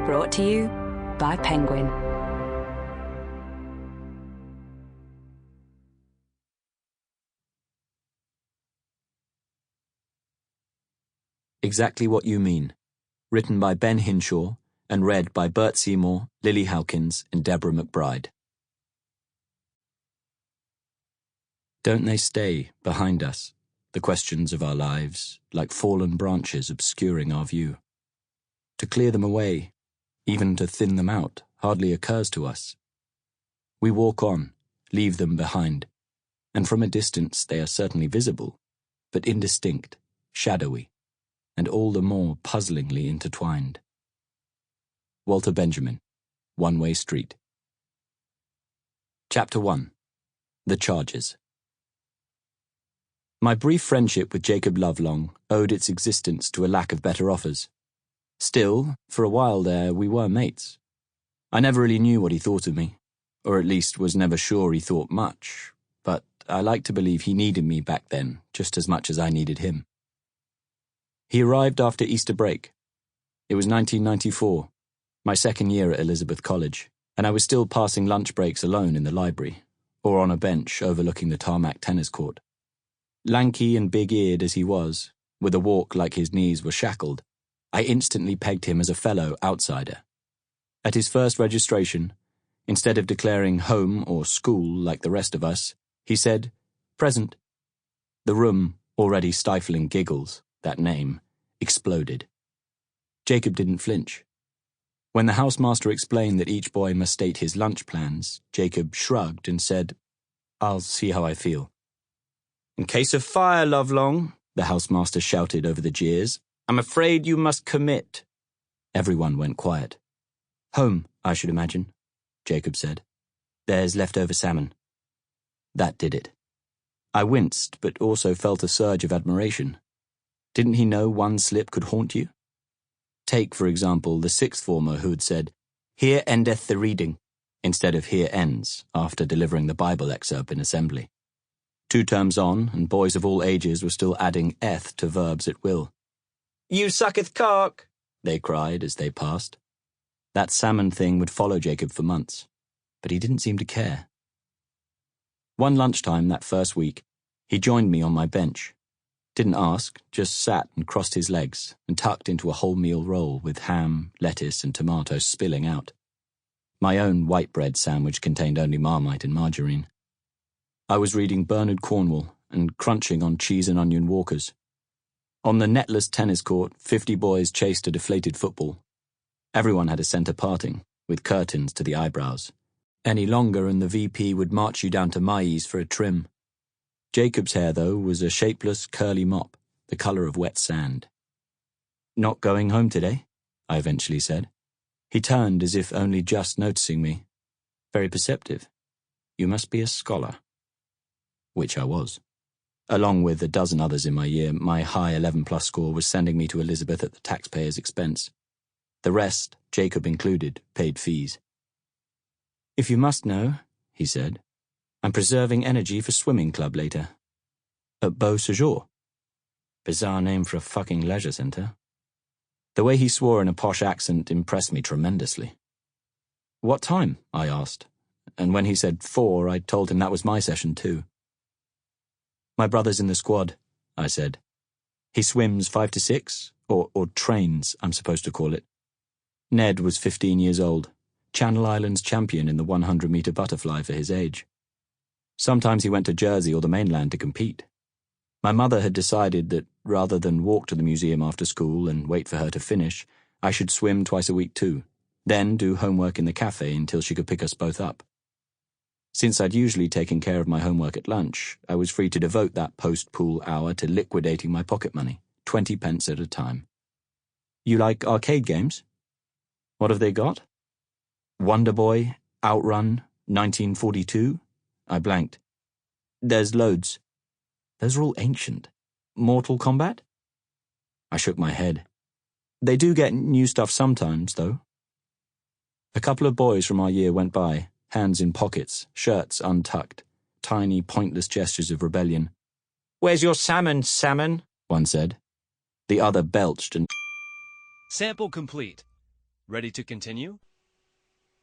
Brought to you by Penguin. Exactly What You Mean, written by Ben Hinshaw and read by Bert Seymour, Lily Howkins and Deborah Mcbride. Don't they stay behind us, the questions of our lives, like fallen branches obscuring our view? To clear them away, even to thin them out, hardly occurs to us. We walk on, leave them behind, and from a distance they are certainly visible, but indistinct, shadowy, and all the more puzzlingly intertwined. Walter Benjamin, One Way Street. Chapter 1. The Charges. My brief friendship with Jacob Lovelong owed its existence to a lack of better offers. Still, for a while there, we were mates. I never really knew what he thought of me, or at least was never sure he thought much, but I like to believe he needed me back then just as much as I needed him. He arrived after Easter break. It was 1994, my second year at Elizabeth College, and I was still passing lunch breaks alone in the library, or on a bench overlooking the tarmac tennis court. Lanky and big-eared as he was, with a walk like his knees were shackled, I instantly pegged him as a fellow outsider. At his first registration, instead of declaring home or school like the rest of us, he said, "Present." The room, already stifling giggles, that name, exploded. Jacob didn't flinch. When the housemaster explained that each boy must state his lunch plans, Jacob shrugged and said, "I'll see how I feel." "In case of fire, Lovelong," the housemaster shouted over the jeers, "I'm afraid you must commit." Everyone went quiet. "Home, I should imagine," Jacob said. "There's leftover salmon." That did it. I winced, but also felt a surge of admiration. Didn't he know one slip could haunt you? Take, for example, the sixth former who had said, "Here endeth the reading," instead of "here ends," after delivering the Bible excerpt in assembly. 2 terms on, and boys of all ages were still adding "eth" to verbs at will. "You sucketh cock," they cried as they passed. That salmon thing would follow Jacob for months, but he didn't seem to care. One lunchtime that first week, he joined me on my bench. Didn't ask, just sat and crossed his legs and tucked into a wholemeal roll with ham, lettuce, and tomatoes spilling out. My own white bread sandwich contained only Marmite and margarine. I was reading Bernard Cornwell and crunching on cheese and onion Walkers. On the netless tennis court, 50 boys chased a deflated football. Everyone had a centre parting, with curtains to the eyebrows. Any longer and the VP would march you down to Maïs for a trim. Jacob's hair, though, was a shapeless, curly mop, the colour of wet sand. "Not going home today?" I eventually said. He turned as if only just noticing me. "Very perceptive. You must be a scholar." Which I was. Along with a dozen others in my year, my high 11+ score was sending me to Elizabeth at the taxpayer's expense. The rest, Jacob included, paid fees. "If you must know," he said, "I'm preserving energy for swimming club later." "At Beau Séjour?" Bizarre name for a fucking leisure centre. The way he swore in a posh accent impressed me tremendously. "What time?" I asked, and when he said 4, I told him that was my session too. "My brother's in the squad," I said. "He swims 5 to 6, or trains, I'm supposed to call it. Ned was 15 years old, Channel Islands champion in the 100-metre butterfly for his age. Sometimes he went to Jersey or the mainland to compete. My mother had decided that rather than walk to the museum after school and wait for her to finish, I should swim twice a week too, then do homework in the cafe until she could pick us both up. Since I'd usually taken care of my homework at lunch, I was free to devote that post-pool hour to liquidating my pocket money, 20 pence at a time. "You like arcade games?" "What have they got?" "Wonder Boy, Outrun, 1942? I blanked. "There's loads." "Those are all ancient. Mortal Kombat?" I shook my head. "They do get new stuff sometimes, though." A couple of boys from our year went by, hands in pockets, shirts untucked, tiny, pointless gestures of rebellion. "Where's your salmon, salmon?" one said. The other belched and... Sample complete. Ready to continue?